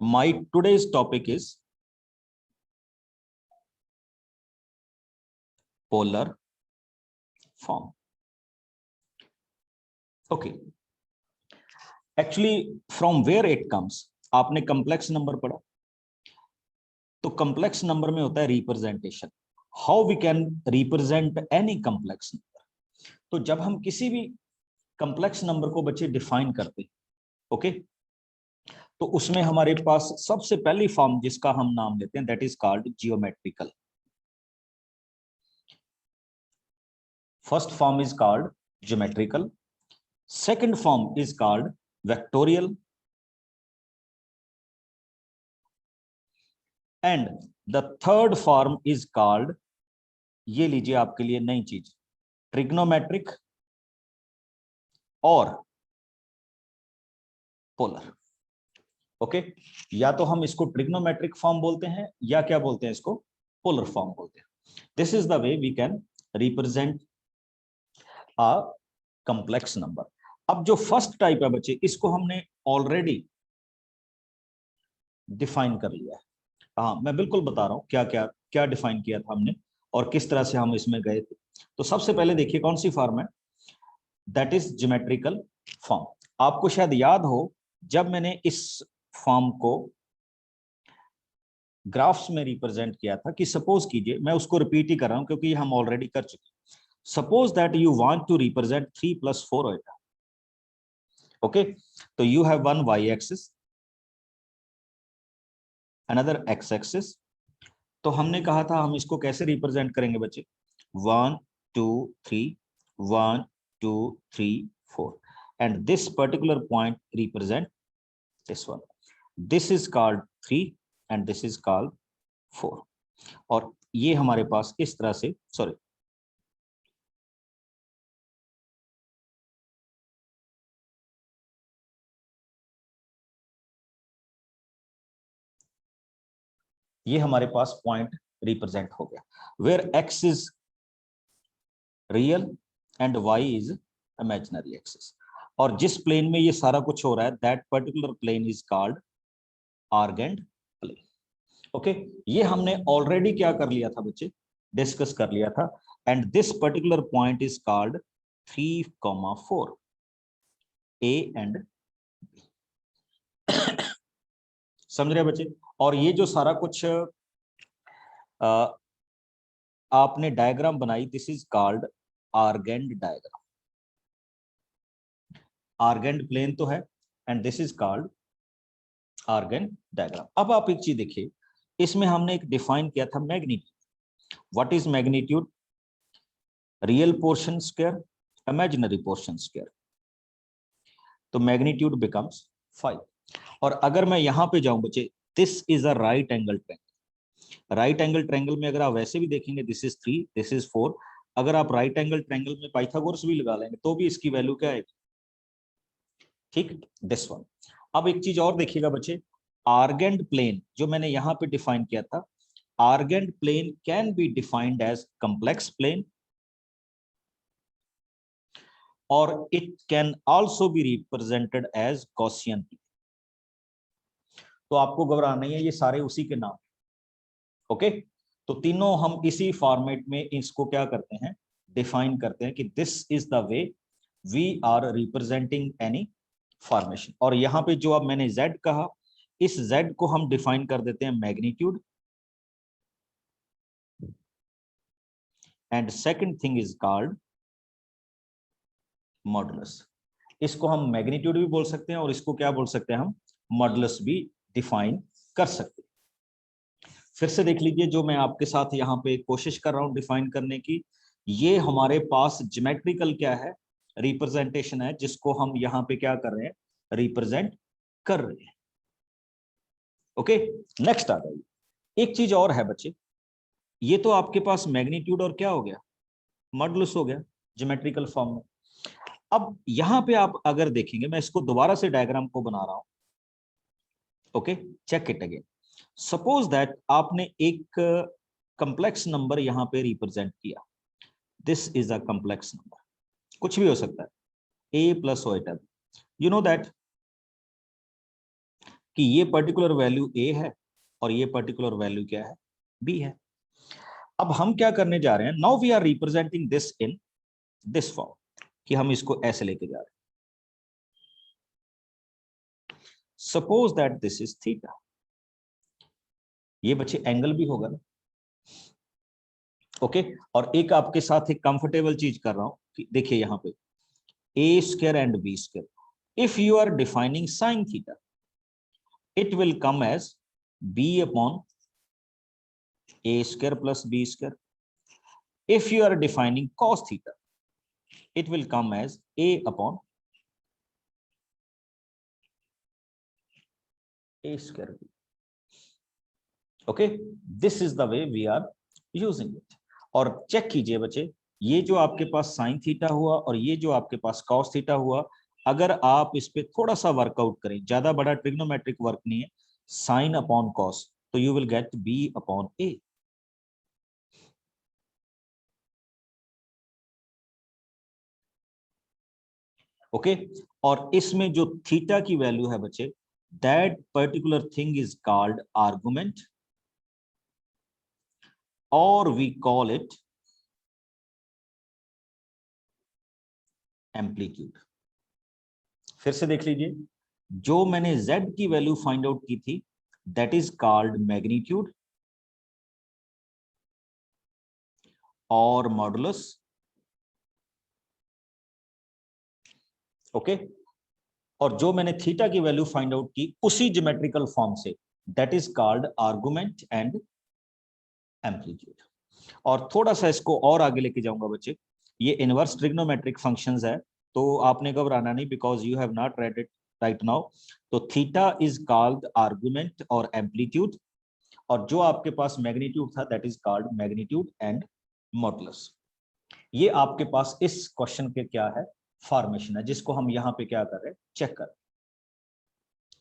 My today's topic is polar form. Okay. Actually, from where it comes? आपने complex number पढ़ा, तो complex number में होता है representation. How we can represent any complex number? तो जब हम किसी भी complex number को बच्चे define करते हैं, okay, तो उसमें हमारे पास सबसे पहली फॉर्म जिसका हम नाम लेते हैं, that is called geometrical. First form is called geometrical. Second form is called vectorial. And the third form is called, ये लीजिए आपके लिए नई चीज, ट्रिग्नोमेट्रिक और पोलर. ओके, या तो हम इसको ट्रिग्नोमेट्रिक फॉर्म बोलते हैं या क्या बोलते हैं, इसको पोलर फॉर्म बोलते हैं. This is the way we can represent a complex number. अब जो फर्स्ट टाइप है बच्चे, इसको हमने ऑलरेडी डिफाइन कर लिया है. हाँ, मैं बिल्कुल बता रहा हूं क्या क्या क्या डिफाइन किया था हमने और किस तरह से हम इसमें गए थे. तो सबसे पहले देखिए कौन सी फॉर्म है, दैट इज ज्योमेट्रिकल फॉर्म. आपको शायद याद हो, जब मैंने इस फॉर्म को ग्राफ्स में रिप्रेजेंट किया था कि सपोज कीजिए, मैं उसको रिपीट ही कर रहा हूं क्योंकि हम ऑलरेडी कर चुके. Suppose that you want to represent 3 + 4 होएगा. ओके, तो you have one y axis, another x axis. तो हमने कहा था हम इसको कैसे रिप्रेजेंट करेंगे बच्चे, 1 2 3 1 2 3 4, and this particular point represent this one. This is called 3 and this is called 4. और ये हमारे पास इस तरह से, सॉरी, ये हमारे पास पॉइंट रिप्रेजेंट हो गया, where x is real and y is imaginary axis. और जिस प्लेन में ये सारा कुछ हो रहा है, that particular plane is called Argand plane. Okay, ये हमने ऑलरेडी क्या कर लिया था बच्चे, डिस्कस कर लिया था. And this particular point is called 3,4 a and b. समझ रहे बच्चे. और ये जो सारा कुछ आपने डायग्राम बनाई, this is called Argand diagram. Argand plane तो है and this is called Argand diagram. अब आप एक चीज देखिए, इसमें हमने एक डिफाइन किया था magnitude. What is magnitude? Real portion square, imaginary portion square. तो मैग्नीट्यूड बिकम्स 5. और अगर मैं यहां पे जाऊं बच्चे, this is a right angle triangle. Right angle triangle में अगर आप वैसे भी देखेंगे, दिस इज 3 दिस इज 4. अगर आप राइट एंगल ट्रायंगल में पाइथागोरस भी लगा लेंगे तो भी इसकी वैल्यू क्या आएगी, ठीक, दिस वन. अब एक चीज और देखिएगा बच्चे, आर्गेंड प्लेन जो मैंने यहां पे डिफाइन किया था, Argand plane can be defined as complex plane और it can also be represented as Gaussian plane. तो आपको घबराना नहीं है, ये सारे उसी के नाम. ओके, तो तीनों हम इसी फॉर्मेट में इसको क्या करते हैं, डिफाइन करते हैं कि this is the way we are representing any formation. और यहाँ पे जो अब मैंने z कहा, इस z को हम डिफाइन कर देते हैं magnitude. And second thing is called modulus. इसको हम मैग्नीट्यूड भी बोल सकते हैं और इसको क्या बोल सकते हैं, हम मॉडुलस भी डिफाइन कर सकते हैं. फिर से देख लीजिए, जो मैं आपके साथ यहाँ पे कोशिश कर रहा हूं डिफाइन करने की, ये हमारे पास ज्योमेट्रिकल क्या है, रिप्रेजेंटेशन है, जिसको हम यहाँ पे क्या कर रहे हैं, रिप्रेजेंट कर रहे हैं. ओके, नेक्स्ट आ जाइए. एक चीज और है बच्चे, ये तो आपके पास मैग्नीट्यूड और क्या हो गया, मॉडुलस हो गया ज्योमेट्रिकल फॉर्म में. अब यहां पे आप अगर देखेंगे, मैं इसको दोबारा से डायग्राम को बना रहा हूं. Okay, check it again. Suppose that आपने एक कॉम्प्लेक्स नंबर यहां पे रिप्रेजेंट किया. This is a complex number, कुछ भी हो सकता है, a + o. You know that कि ये पर्टिकुलर वैल्यू ए है और ये पर्टिकुलर वैल्यू क्या है, बी है। अब हम क्या करने जा रहे हैं, now we are representing this in this form, कि हम इसको ऐसे लेके जा रहे हैं। Suppose that this is theta, ये बच्चे एंगल भी होगा ना, ओके। और एक आपके साथ एक कंफर्टेबल चीज कर रहा हूं कि देखिए यहां पे A square and B square, if you are defining sine theta, it will come as b upon a square plus b square. If you are defining cos theta, it will come as a upon a square b. Okay, this is the way we are using it. और check कीजिए बच्चे, ये जो आपके पास sine theta हुआ और ये जो आपके पास कॉस थीटा हुआ, अगर आप इस पे थोड़ा सा वर्कआउट करें, ज्यादा बड़ा ट्रिग्नोमेट्रिक वर्क नहीं है, साइन अपॉन कॉस, तो you will gate b upon a. Okay, और इसमें जो थीटा की वैल्यू है बच्चे, that particular thing is called argument, और वी कॉल इट एम्पलीट्यूड। फिर से देख लीजिए, जो मैंने z की वैल्यू फाइंड आउट की थी, दैट इज कॉल्ड मैग्नीट्यूड और मॉडुलस, ओके। और जो मैंने थीटा की वैल्यू फाइंड आउट की उसी ज्योमेट्रिकल फॉर्म से, that is called argument and amplitude. और थोड़ा सा इसको और आगे लेके जाऊंगा बच्चे, ये इनवर्स ट्रिग्नोमेट्रिक फंक्शंस है, तो आपने घबराना नहीं, because you have not read it right now. तो थीटा इज कॉल्ड आर्गुमेंट और एम्पलीट्यूड, और जो आपके पास मैग्नीट्यूड था that is called magnitude and modulus. ये आपके पास इस क्वेश्चन के क्या है, फॉर्मेशन है, जिसको हम यहाँ पे क्या कर रहे हैं, चेक कर रहे हैं।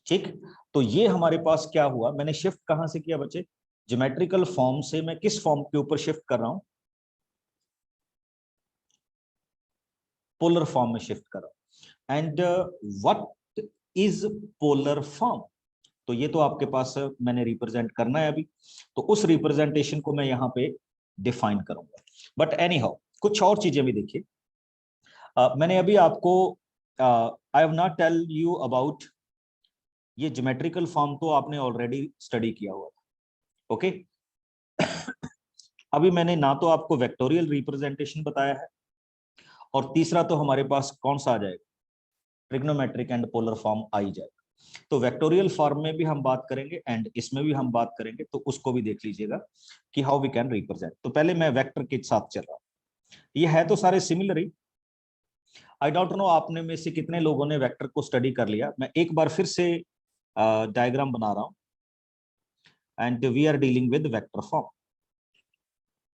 ठीक, तो ये हमारे पास क्या हुआ, मैंने शिफ्ट कहां से किया बच्चे, ज्योमेट्रिकल फॉर्म से मैं किस फॉर्म के ऊपर शिफ्ट कर रहा हूं, पोलर फॉर्म में शिफ्ट कर रहा हूं। And what is polar form, तो ये तो आपके पास मैंने रिप्रेजेंट करना है अभी, तो उस रिप्रेजेंटेशन को मैं यहाँ पे डिफाइन करूंगा। बट एनी हाउ, कुछ और चीजें भी देखिए। मैंने अभी आपको I have not tell you about, ये ज्योमेट्रिकल फॉर्म तो आपने ऑलरेडी स्टडी किया हुआ था, ओके। अभी मैंने ना तो आपको वेक्टोरियल रिप्रेजेंटेशन बताया है, और तीसरा तो हमारे पास कौन सा आ जाएगा, ट्रिग्नोमेट्रिक एंड पोलर फॉर्म आ ही जाएगा। तो वेक्टोरियल फॉर्म में भी हम बात करेंगे एंड इसमें भी हम बात करेंगे, तो उसको भी देख लीजिएगा कि हाउ वी कैन रिप्रेजेंट। तो पहले मैं वेक्टर के साथ चल रहा हूं, ये है तो सारे similar he. I don't know आपने में से कितने लोगों ने वेक्टर को स्टडी कर लिया, मैं एक बार फिर से डायग्राम बना रहा हूं, and we are dealing with vector form,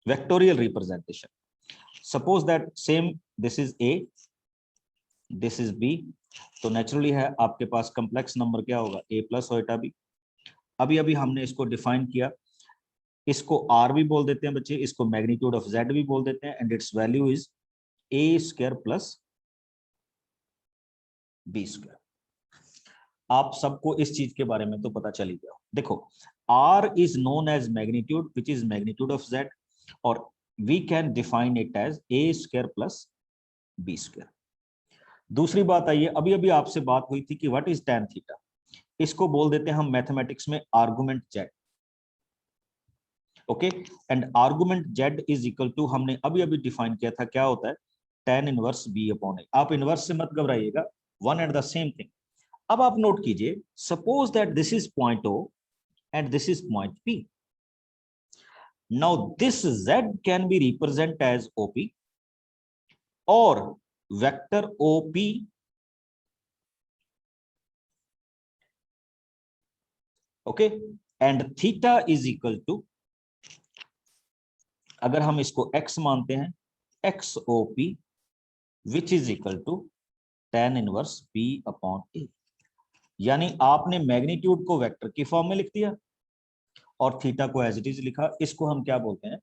vectorial representation. Suppose that same, this is a, this is b, तो नेचुरली है आपके पास कॉम्प्लेक्स नंबर क्या होगा, a प्लस ओटा बी। अभी अभी हमने इसको डिफाइन किया, इसको r भी बोल देते हैं बच्चे, इसको मैग्नीट्यूड ऑफ z भी बोल देते हैं, and its value is a square plus b square. आप सबको इस चीज के बारे में तो पता चल ही गया। देखो, r is known as magnitude which is magnitude of z, और we can define it as a square plus b square. दूसरी बात आई है, अभी अभी आपसे बात हुई थी कि व्हाट इज tan थीटा, इसको बोल देते हैं हम मैथमेटिक्स में argument z, okay. And argument z is equal to, हमने अभी अभी डिफाइन किया था, क्या होता है, tan inverse b upon a। आप इनवर्स से मत घबराइएगा, one and the same thing. अब आप नोट कीजिए, suppose that this is point o and this is point p, now this z can be represent as op, और vector op, okay, and theta is equal to, अगर हम इसको x मानते हैं, X O P, which is equal to tan inverse b upon a। यानी आपने magnitude को vector की फॉर्म में लिख दिया और थीटा को एज इट इज लिखा, इसको हम क्या बोलते हैं,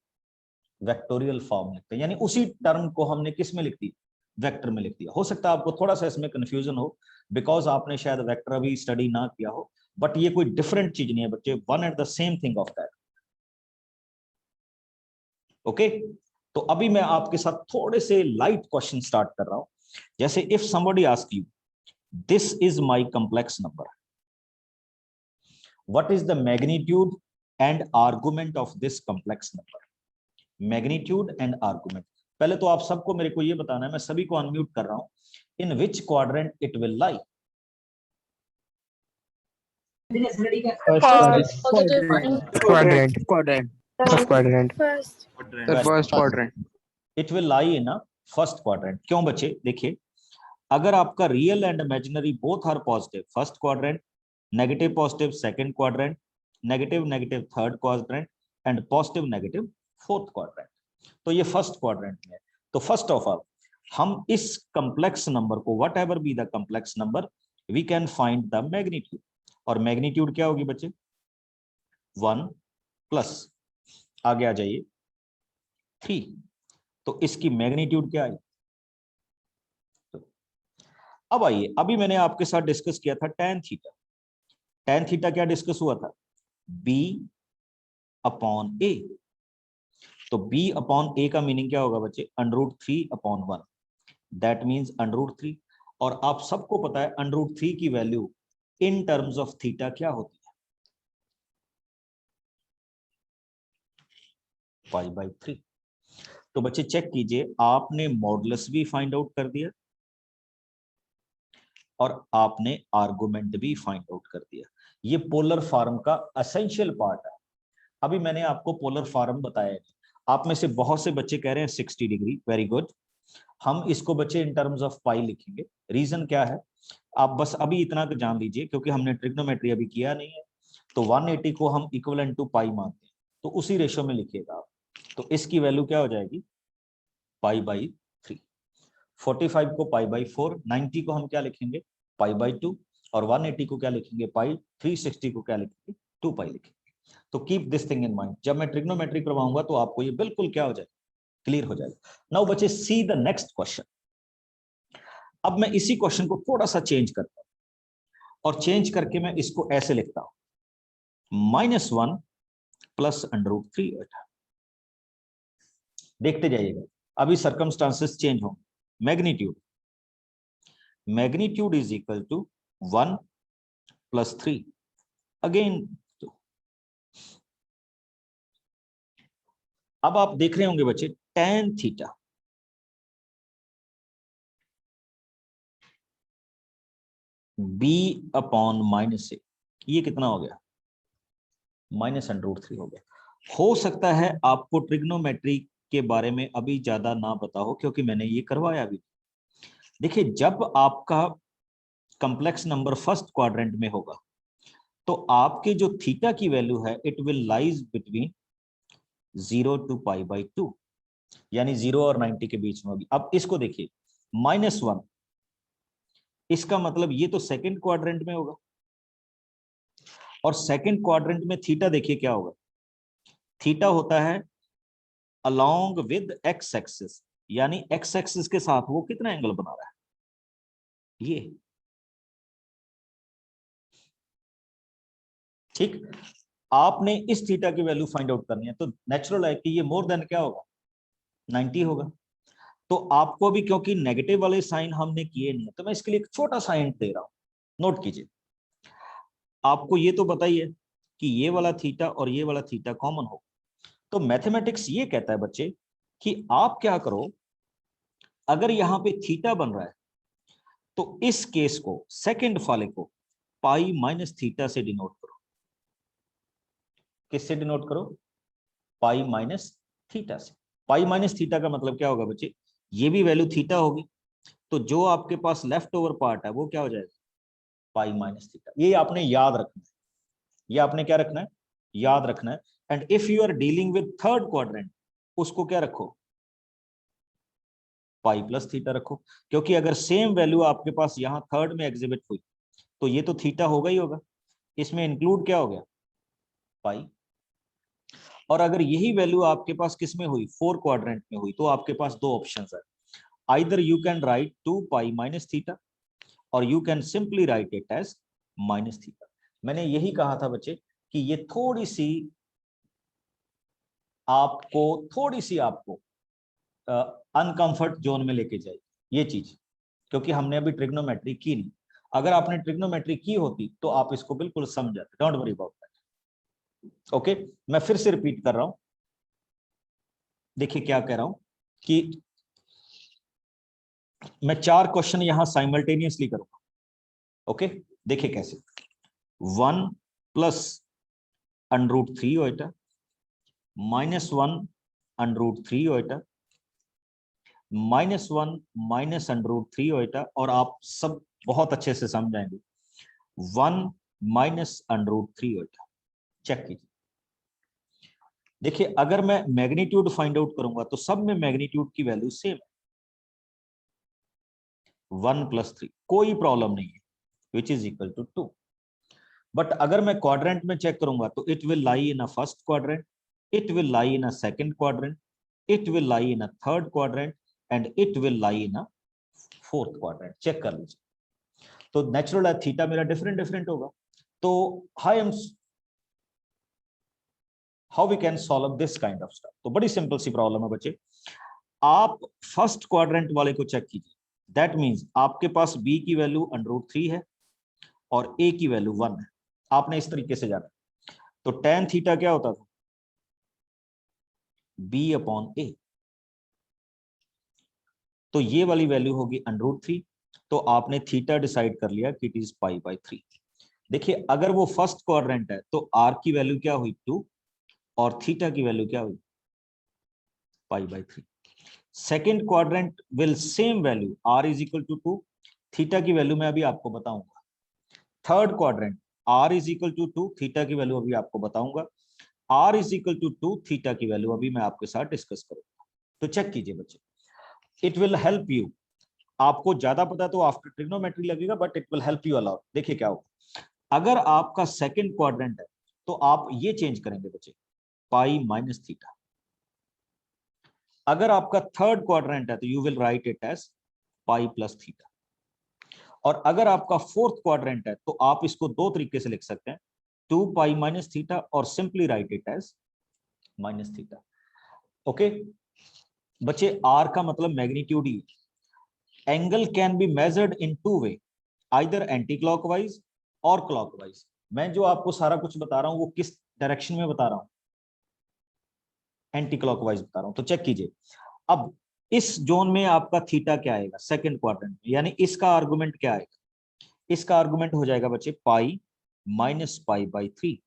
वेक्टोरियल फॉर्म लिखते हैं। यानी उसी टर्म को हमने किस में लिख दी, वेक्टर में लिख दिया। हो सकता है आपको थोड़ा सा इसमें कंफ्यूजन हो, बिकॉज आपने शायद वेक्टर अभी स्टडी ना किया हो, बट ये कोई डिफरेंट चीज नहीं है बच्चे, one and the same thing of that. Okay, तो अभी मैं आपके साथ थोड़े से लाइट क्वेश्चन स्टार्ट कर रहा हूं। जैसे if somebody ask you this is my complex number, what is the magnitude and argument of this complex number. Magnitude and argument, पहले तो आप सबको मेरे को ये बताना है, मैं सभी को अनम्यूट कर रहा हूं, in which quadrant it will lie. First quadrant. It will lie in a first quadrant. क्यों बच्चे, देखिए अगर आपका real and imaginary both are positive, first quadrant, negative positive second quadrant, negative negative third quadrant and positive negative fourth quadrant, तो ये first quadrant में। तो first of all हम इस कॉम्प्लेक्स नंबर को, whatever be the complex number, we can find the magnitude. और magnitude क्या होगी बच्चे, 1 प्लस आगे आ जाइए 3, तो इसकी मैग्नीट्यूड क्या है। अब आइए, अभी मैंने आपके साथ डिस्कस किया था tan थीटा। tan थीटा क्या डिस्कस हुआ था, b अपॉन a। तो b अपॉन a का मीनिंग क्या होगा बच्चे, √3/1, दैट मींस √3। और आप सबको पता है √3 की value in terms of theta क्या होती है, π/3। तो बच्चे चेक कीजिए, आपने मॉडुलस भी फाइंड आउट कर दिया और आपने आर्गुमेंट भी फाइंड आउट कर दिया। ये पोलर फॉर्म का एसेंशियल पार्ट है। अभी मैंने आपको पोलर फॉर्म बताया है, आप में से बहुत से बच्चे कह रहे हैं 60 डिग्री, वेरी गुड। हम इसको बच्चे इन टर्म्स ऑफ पाई लिखेंगे। रीजन क्या है, आप बस अभी इतना तो जान लीजिए, क्योंकि हमने ट्रिग्नोमेट्री अभी किया नहीं है, तो 180 को हम इक्विवेलेंट टू पाई मानते हैं, तो उसी रेशियो में लिखिएगा आप। तो इसकी वैल्यू क्या हो जाएगी, π/3। 45 को π/4, 90 को हम क्या लिखेंगे, π/2, और 180 को क्या लिखेंगे, पाई, 360 को क्या लिखेंगे, 2 पाई लिखेंगे। तो keep this thing in mind, जब मैं ट्रिग्नोमेट्री करवाऊंगा तो आपको ये बिल्कुल क्या हो जाएगा, क्लियर हो जाएगा। नाउ बच्चे सी द नेक्स्ट क्वेश्चन। अब मैं इसी क्वेश्चन को थोड़ा सा चेंज करता हूं, और चेंज करके मैं इसको ऐसे लिखता हूं, -1 प्लस √3। देखते जाइएगा, अभी सर्कमस्टांसेस चेंज होंगे। मैग्नीट्यूड इज इक्वल टू 1 प्लस 3 अगेन। अब आप देख रहे होंगे बच्चे tan theta, b upon -a, ये कितना हो गया, -√3 हो गया। हो सकता है आपको ट्रिग्नोमेट्री के बारे में अभी ज्यादा ना पता हो, क्योंकि मैंने ये करवाया भी। देखिए जब आपका कॉम्प्लेक्स नंबर फर्स्ट क्वाड्रेंट में होगा, तो आपके जो थीटा की वैल्यू है, it will lies between 0 to π/2, यानी 0 और 90 के बीच में होगी। अब इसको देखिए, -1, इसका मतलब ये तो सेकंड क्वाड्रेंट में होगा, और सेकंड क्वाड्रेंट में थीटा देखिए क्या होगा, थीटा होता है अलोंग विद एक्स एक्सिस, यानी एक्स एक्सिस के साथ वो कितना एंगल बना रहा है, ये। ठीक, आपने इस थीटा की वैल्यू फाइंड आउट करनी है, तो नेचुरल है कि ये मोर देन क्या होगा, 90 होगा। तो आपको भी, क्योंकि नेगेटिव वाले साइन हमने किए नहीं है, तो मैं इसके लिए एक छोटा सा हिंट दे रहा हूं, नोट कीजिए। आपको ये तो बताइए कि ये वाला थीटा और ये वाला थीटा कॉमन हो, तो मैथमेटिक्स ये कहता है बच्चे कि आप क्या करो, अगर यहां पे थीटा बन रहा है, तो इस केस को, सेकंड वाले को π-θ से डिनोट करो। किससे डिनोट करो, π-θ से। π-θ का मतलब क्या होगा बच्चे, ये भी वैल्यू थीटा होगी, तो जो आपके पास लेफ्ट ओवर पार्ट है वो क्या हो जाएगा, π-θ। ये आपने याद रखना है, ये आपने क्या रखना है, याद रखना है। And if you are dealing with third quadrant, उसको क्या रखो, π+θ रखो, क्योंकि अगर सेम वैल्यू आपके पास यहां थर्ड में एग्जिबिट हुई, तो ये तो थीटा होगा ही होगा, इसमें इंक्लूड क्या हो गया, पाई। और अगर यही वैल्यू आपके पास किस में हुई, फोर क्वाड्रेंट में हुई, तो आपके पास दो ऑप्शंस है, आइदर यू कैन राइट 2π-θ और you can simply write it as -θ। मैंने यही कहा था बच्चे कि ये थोड़ी सी आपको अनकंफर्ट जोन में लेके जाएगी ये चीज, क्योंकि हमने अभी ट्रिग्नोमेट्री की नहीं। अगर आपने ट्रिग्नोमेट्री की होती तो आप इसको बिल्कुल समझ जाते। Don't worry about that. Okay, मैं फिर से रिपीट कर रहा हूं, देखिए क्या कह रहा हूं कि मैं 4 क्वेश्चन यहां साइमल्टेनियसली करूंगा। ओके, देखिए कैसे। 1 प्लस √3 ओएटा, -1 √3 ओएटा, -1 माइनस √3 ओएटा, और आप सब बहुत अच्छे से समझाएंगे 1 माइनस √3 ओएटा। चेक कीजिए, देखिए अगर मैं मैग्नीट्यूड फाइंड आउट करूंगा तो सब में मैग्नीट्यूड की वैल्यू सेम है, 1 + 3, कोई प्रॉब्लम नहीं है, which is equal to 2। But अगर मैं क्वाड्रेंट में चेक करूंगा तो it will lie in a first quadrant, it will lie in a second quadrant, it will lie in a third quadrant, and it will lie in a fourth quadrant. Check कर लीजिए, तो natural है theta मेरा different different होगा। तो how we can solve this kind of stuff? तो बड़ी simple सी problem है बच्चे। आप फर्स्ट क्वाड्रेंट वाले को चेक कीजिए, दैट मींस आपके पास b की वैल्यू √3 है और a की वैल्यू 1 है। आपने इस तरीके से जाना, तो tan थीटा क्या होता था, b/a, तो ये वाली वैल्यू होगी √3, तो आपने थीटा डिसाइड कर लिया कि इट इज π/3। देखिए अगर वो फर्स्ट क्वाड्रेंट है तो r की वैल्यू क्या हुई 2, और थीटा की वैल्यू क्या हुई π/3। Second quadrant will same value, r is equal to 2, theta की वैल्यू मैं अभी आपको बताऊंगा। Third quadrant r is equal to 2, theta की वैल्यू अभी आपको बताऊंगा। r is equal to 2, theta की वैल्यू अभी मैं आपके साथ डिस्कस करूंगा। तो चेक कीजिए बच्चे, इट विल हेल्प यू। आपको ज्यादा पता तो आफ्टर ट्रिग्नोमेट्री लगेगा, but it will help you a lot. देखिए क्या होगा, अगर आपका सेकंड क्वाड्रेंट है तो आप ये चेंज करेंगे बच्चे, π-θ। अगर आपका थर्ड क्वाड्रेंट है तो you will write it as π+θ। और अगर आपका फोर्थ क्वाड्रेंट है तो आप इसको दो तरीके से लिख सकते हैं, 2π-θ, और simply write it as -θ। Okay बच्चे, r का मतलब मैग्नीट्यूड ही। Angle can be measured in 2 way, either anti clockwise और क्लॉकवाइज। मैं जो आपको सारा कुछ बता रहा हूं वो किस डायरेक्शन में बता रहा हूं, एंटी क्लॉकवाइज बता रहा हूं। तो चेक कीजिए, अब इस जोन में आपका थीटा क्या आएगा सेकंड क्वाड्रेंट में, यानी इसका आर्गुमेंट क्या आएगा, इसका आर्गुमेंट हो जाएगा बच्चे π-π/3।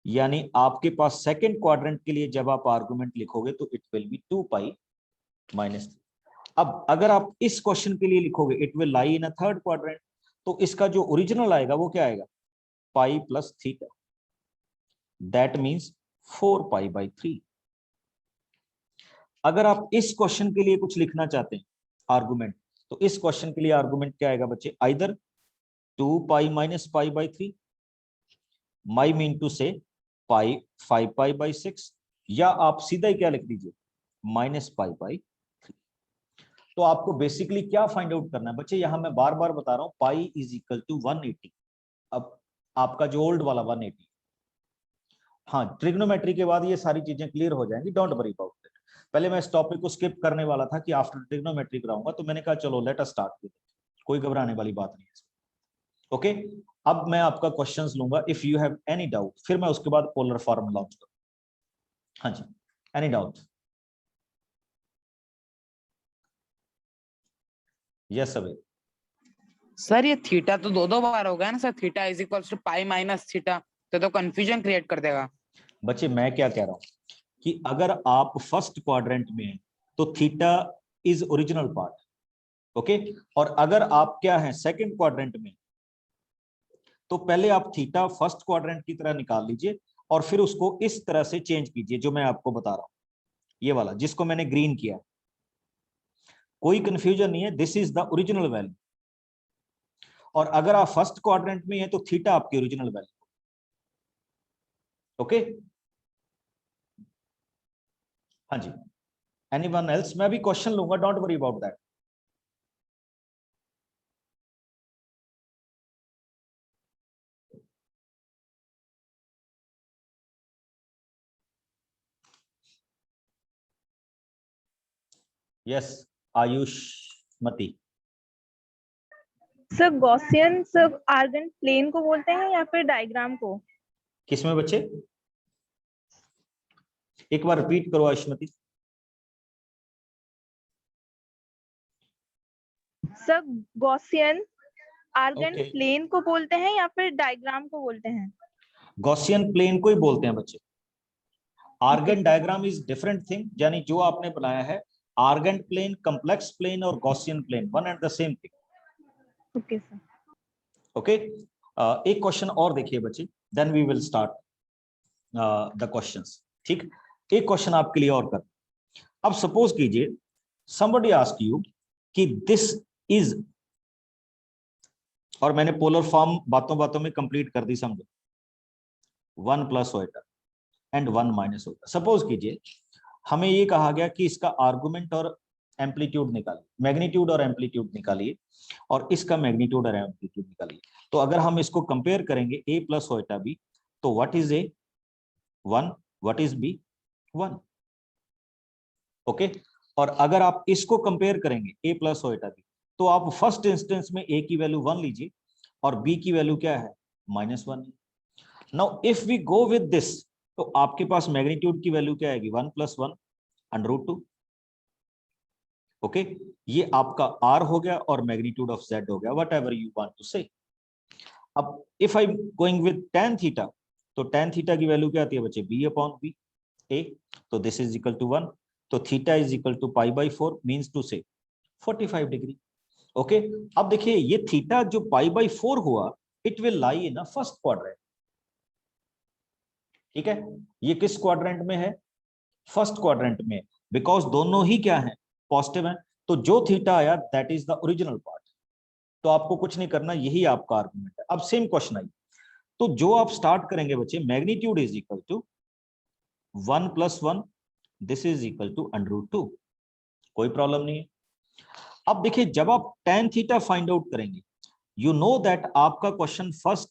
यानी आपके पास सेकंड क्वाड्रेंट के लिए जब आप आर्गुमेंट लिखोगे तो इट विल बी 2π-3। अब अगर आप इस क्वेश्चन के लिए लिखोगे it will lie in a third quadrant, तो इसका जो ओरिजिनल आएगा वो क्या आएगा, π+θ, दैट मींस 4π/3। अगर आप इस क्वेश्चन के लिए कुछ लिखना चाहते हैं आर्गुमेंट, तो इस क्वेश्चन के लिए आर्गुमेंट क्या आएगा बच्चे, आइदर 2π - π/3, माई मीन टू से 5π/6, या आप सीधा ही क्या लिख दीजिए -π/3। तो आपको बेसिकली क्या फाइंड आउट करना है बच्चे, यहां मैं बार बार बता रहा हूं, पाई इज इक्वल टू 180। अब आपका जो ओल्ड वाला 180, हाँ ट्रिग्नोमेट्री के बाद ये सारी चीजें क्लियर हो जाएंगी, डोंट वरी अबाउट इट। पहले मैं इस टॉपिक को स्किप करने वाला था कि आफ्टर ट्रिग्नोमेट्री कराऊंगा, तो मैंने कहा चलो लेट अस स्टार्ट विद, कोई घबराने वाली बात नहीं है। ओके, अब मैं आपका क्वेश्चंस लूंगा, if you have any doubt, फिर मैं उसके बाद पोलर फॉर्म लॉन्च करूंगा। हाँ जी, any doubt? Yes sir. Sir ये थीटा तो दो बार हो गया ना sir, theta is equal to π-θ, तो कंफ्यूजन क्रिएट कर देगा। बच्चे मैं क्या कह रहा हूं कि अगर आप फर्स्ट क्वाड्रेंट में हैं तो theta is original part, okay, और अगर आप क्या हैं सेकंड क्वाड्रेंट में, तो पहले आप थीटा फर्स्ट क्वाड्रेंट की तरह निकाल लीजिए और फिर उसको इस तरह से चेंज कीजिए जो मैं आपको बता रहा हूं, ये वाला जिसको मैंने ग्रीन किया। कोई कंफ्यूजन नहीं है, this is the original value. और अगर आप फर्स्ट क्वाड्रेंट में हैं तो थीटा आपकी ओरिजिनल वैल्यू, ओके। हाँ जी, एनीवन एल्स? मैं भी क्वेश्चन लूंगा, don't worry about that. Yes Ayushmati. Sir Gaussian sir Argand plane को बोलते हैं या फिर डायग्राम को? किसमें बच्चे, एक बार रिपीट करो Ayushmati. Sir Gaussian Argand Okay. Plane को बोलते हैं या फिर डायग्राम को बोलते हैं? गॉसियन प्लेन को ही बोलते हैं बच्चे। Argand diagram is different thing, यानी जो आपने बनाया है आर्गन प्लेन, कॉम्प्लेक्स प्लेन और Gaussian plane one and the same thing. Okay sir. Okay, एक क्वेश्चन और देखिए बच्चे, then we will start the questions. ठीक, एक क्वेश्चन आपके लिए और कर। अब सपोज कीजिए somebody ask you कि दिस इज, और मैंने पोलर फॉर्म बातों बातों में कंप्लीट कर दी, समझो 1 प्लस ओएटा एंड 1 माइनस ओएटा। सपोज कीजिए हमें ये कहा गया कि इसका आर्गुमेंट और एम्पलीट्यूड निकालिए, मैग्नीट्यूड और एम्पलीट्यूड निकालिए, और इसका मैग्नीट्यूड और एम्पलीट्यूड निकालिए। तो अगर हम इसको कंपेयर करेंगे a प्लस ओएटा b, तो what is a 1, what is b 1। Okay, और अगर आप इसको कंपेयर करेंगे a प्लस ओएटा b, तो आप फर्स्ट इंस्टेंस में a की वैल्यू 1 लीजिए और b की वैल्यू क्या है -1। Now if we go with this, तो आपके पास मैग्नीट्यूड की वैल्यू क्या आएगी 1 + 1 √2। ओके, ये आपका r हो गया और मैग्नीट्यूड ऑफ z हो गया, whatever you want to say. अब if I going with tan theta, तो tan थीटा की वैल्यू क्या आती है बच्चे b/b a, तो दिस इज इक्वल टू 1, तो theta is equal to π/4 means to से 45 डिग्री। ओके, अब देखिए ये थीटा जो π/4 हुआ, it will lie in a first quadrant. ठीक है, ये किस क्वाड्रेंट में है, फर्स्ट क्वाड्रेंट में, बिकॉज दोनों ही क्या है पॉजिटिव है। तो जो थीटा आया that is the original part, तो आपको कुछ नहीं करना, यही आपका आर्गुमेंट है। अब सेम क्वेश्चन आई, तो जो आप स्टार्ट करेंगे बच्चे, magnitude is equal to 1 + 1, this is equal to √2, कोई प्रॉब्लम नहीं है। अब देखिए जब आप tan थीटा फाइंड आउट करेंगे, यू नो दैट आपका क्वेश्चन फर्स्ट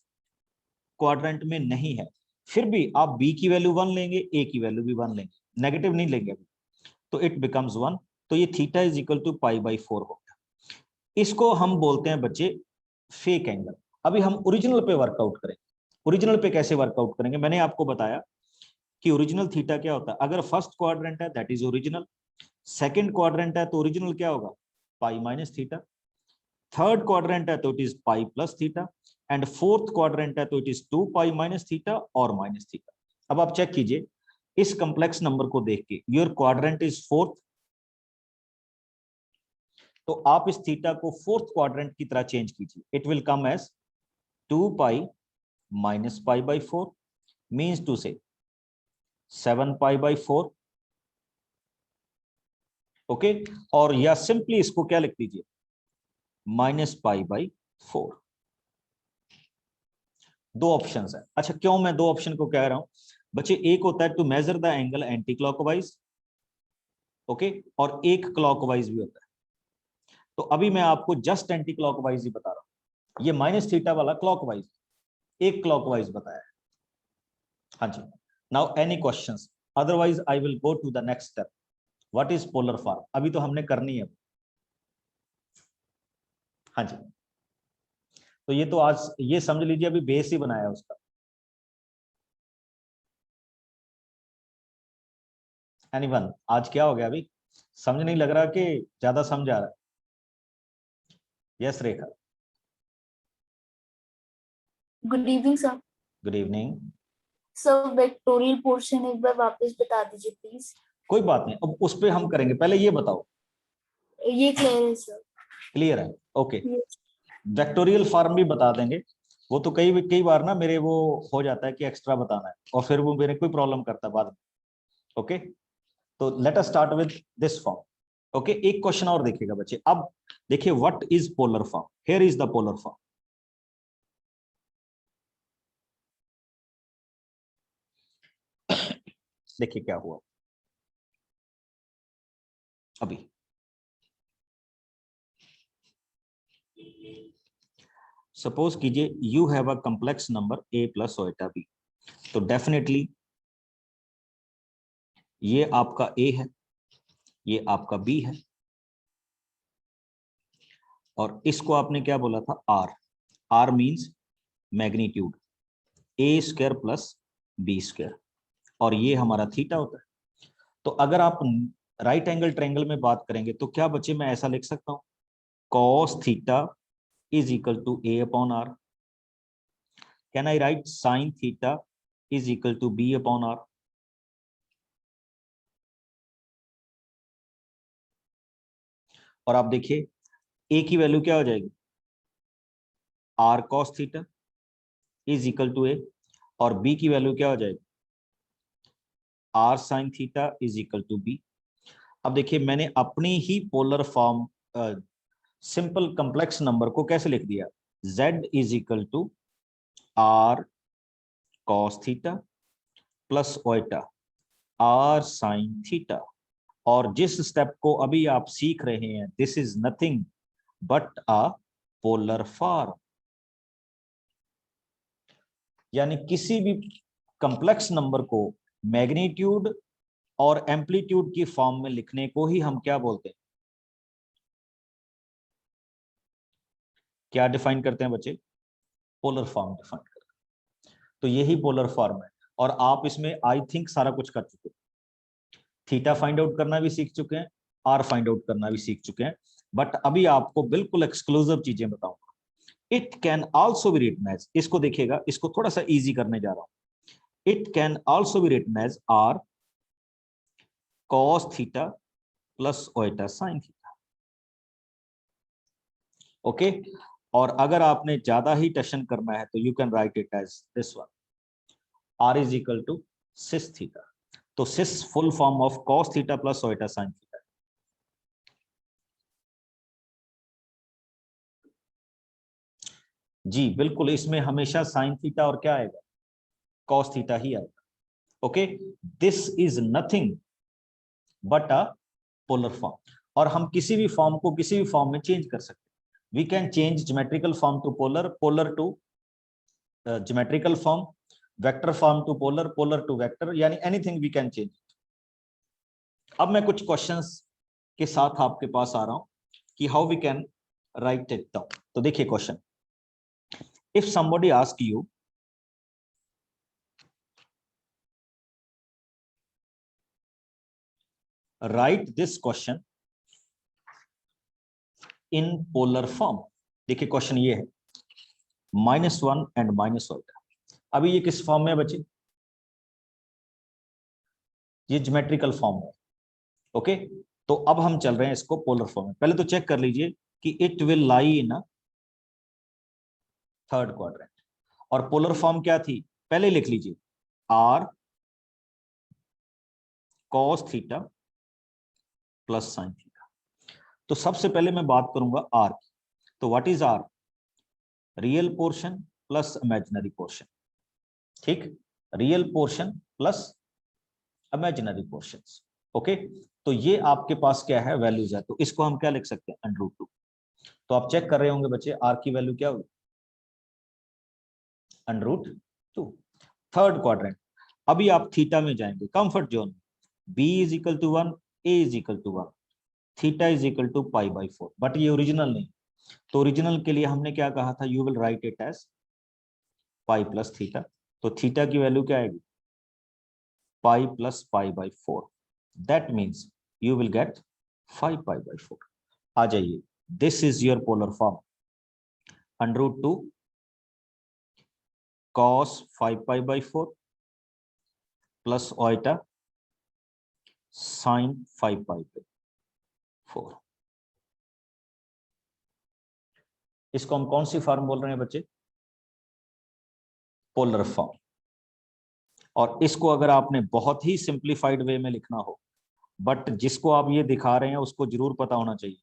क्वाड्रेंट में नहीं है, फिर भी आप b की वैल्यू 1 लेंगे, a की वैल्यू भी 1 लेंगे, नेगेटिव नहीं लेंगे अभी, तो इट बिकम्स 1, तो ये थीटा इज इक्वल टू π/4 हो गया। इसको हम बोलते हैं बच्चे फेक एंगल। अभी हम ओरिजिनल पे वर्कआउट करेंगे। ओरिजिनल पे कैसे वर्कआउट करेंगे, मैंने आपको बताया कि ओरिजिनल थीटा क्या होता है। अगर फर्स्ट क्वाड्रेंट है that is original, second quadrant है तो ओरिजिनल क्या होगा π - थीटा, थर्ड क्वाड्रेंट है तो it is π + theta, and fourth quadrant है तो इट इज 2π - थीटा और माइनस थीटा। अब आप चेक कीजिए इस कॉम्प्लेक्स नंबर को देख के, योर क्वाड्रेंट इज फोर्थ, तो आप इस थीटा को फोर्थ क्वाड्रेंट की तरह चेंज कीजिए, it will come as 2π - π/4 means to say 7π/4। Okay, और या सिंपली इसको क्या लिख दीजिए -π/4। दो ऑप्शंस है। अच्छा, क्यों मैं दो ऑप्शन को कह रहा हूं बच्चे, एक होता है to measure the angle anticlockwise, okay, और एक क्लॉकवाइज भी होता है। तो अभी मैं आपको जस्ट एंटी क्लॉकवाइज ही बता रहा हूं, ये -थीटा वाला क्लॉकवाइज, एक क्लॉकवाइज बताया है। हाँ जी, now any questions, otherwise I will go to the next step, what is polar form, अभी तो हमने करनी है। हाँ जी, तो ये तो आज ये समझ लीजिए अभी बेस ही बनाया उसका। एनीवन, आज क्या हो गया, अभी समझ नहीं लग रहा कि ज्यादा समझ आ रहा है? Yes Rekha, good evening sir. Good evening. Sir vectorial portion एक बार वापस बता दीजिए प्लीज। कोई बात नहीं, अब उस पे हम करेंगे, पहले ये बताओ। ये क्लियर है सर? क्लियर है, ओके। Yes. वेक्टोरियल फॉर्म भी बता देंगे, वो तो कई बार ना मेरे वो हो जाता है कि एक्स्ट्रा बताना है और फिर वो मेरे कोई प्रॉब्लम करता है बाद में। ओके, तो let us start with this form. Okay, एक क्वेश्चन और देखिएगा बच्चे। अब देखिए what is polar form, here is the polar form. देखिए क्या हुआ अभी, सपोज कीजिए you have a complex number a + ओएटा b, तो डेफिनेटली ये आपका a है, ये आपका b है, और इसको आपने क्या बोला था, r. R means magnitude, a square plus b square, और ये हमारा थीटा होता है। तो अगर आप राइट एंगल ट्रायंगल में बात करेंगे तो क्या बच्चे, मैं ऐसा लिख सकता हूं, cos theta is equal to a upon r. Can I write sin theta is equal to b upon r? और आप देखिए ए की वैल्यू क्या हो जाएगी, r cos theta is equal to a, और बी की वैल्यू क्या हो जाएगी, r sin theta is equal to b. अब देखिए मैंने अपनी ही polar form simple complex number को कैसे लिख दिया, z is equal to are cos theta plus iota r sin theta. और जिस स्टेप को अभी आप सीख रहे हैं, this is nothing but a polar form, यानी किसी भी कॉम्प्लेक्स नंबर को मैग्नीट्यूड और एम्पलीट्यूड की फॉर्म में लिखने को ही हम क्या बोलते हैं, क्या डिफाइन करते हैं बच्चे, पोलर फॉर्म डिफाइन करते हैं। तो यही पोलर फॉर्म है, और आप इसमें आई थिंक सारा कुछ कर चुके हैं, थीटा फाइंड आउट करना भी सीख चुके हैं, आर फाइंड आउट करना भी सीख चुके हैं, बट अभी आपको बिल्कुल एक्सक्लूसिव चीजें बताऊंगा। It can also be written as, इसको देखिएगा, इसको थोड़ा सा इजी करने जा रहा हूं, it can also be written as r cos theta plus iota sin theta. Okay, और अगर आपने ज्यादा ही टशन करना है तो you can write it as this one, r is equal to cis theta. तो cis full form of cos theta plus iota sin theta. जी बिल्कुल, इसमें हमेशा sin थीटा और क्या आएगा, cos थीटा ही आएगा। Okay, this is nothing but a polar form, और हम किसी भी फॉर्म को किसी भी फॉर्म में चेंज कर सकते हैं। We can change geometrical form to polar, polar to geometrical form, vector form to polar, polar to vector, यानी एनीथिंग वी कैन चेंज। अब मैं कुछ क्वेश्चंस के साथ आपके पास आ रहा हूं कि how we can write it down. तो देखिए question, if somebody ask you write this question in polar form. देखिए क्वेश्चन ये है, -1 एंड -1। अभी ये किस फॉर्म में है बच्चे, ये ज्योमेट्रिकल फॉर्म है। ओके, तो अब हम चल रहे हैं इसको पोलर फॉर्म में। पहले तो चेक कर लीजिए कि it will lie in a third quadrant, और पोलर फॉर्म क्या थी, पहले लिख लीजिए, r cos theta plus sin theta. तो सबसे पहले मैं बात करूंगा आर की। तो what is r, real portion plus imaginary portion. ठीक, real portion plus imaginary portions. Okay, तो ये आपके पास क्या है, वैल्यूज है, तो इसको हम क्या लिख सकते हैं, √2। तो आप चेक कर रहे होंगे बच्चे, आर की वैल्यू क्या होगी, √2। थर्ड क्वाड्रेंट, अभी आप थीटा में जाएंगे, comfort zone, b is equal to 1, a is equal to 1, theta is equal to π/4, but ये ओरिजिनल नहीं। तो ओरिजिनल के लिए हमने क्या कहा था, you will write it as pi plus theta. तो थीटा की वैल्यू क्या आएगी, pi plus π/4, that means you will get 5π/4। आ जाइए, this is your polar form, √2 cos 5π/4 plus iota sin 5π/4। इसको हम कौन सी फॉर्म बोल रहे हैं बच्चे, पोलर फॉर्म। और इसको अगर आपने बहुत ही सिंप्लीफाइड वे में लिखना हो, बट जिसको आप ये दिखा रहे हैं उसको जरूर पता होना चाहिए,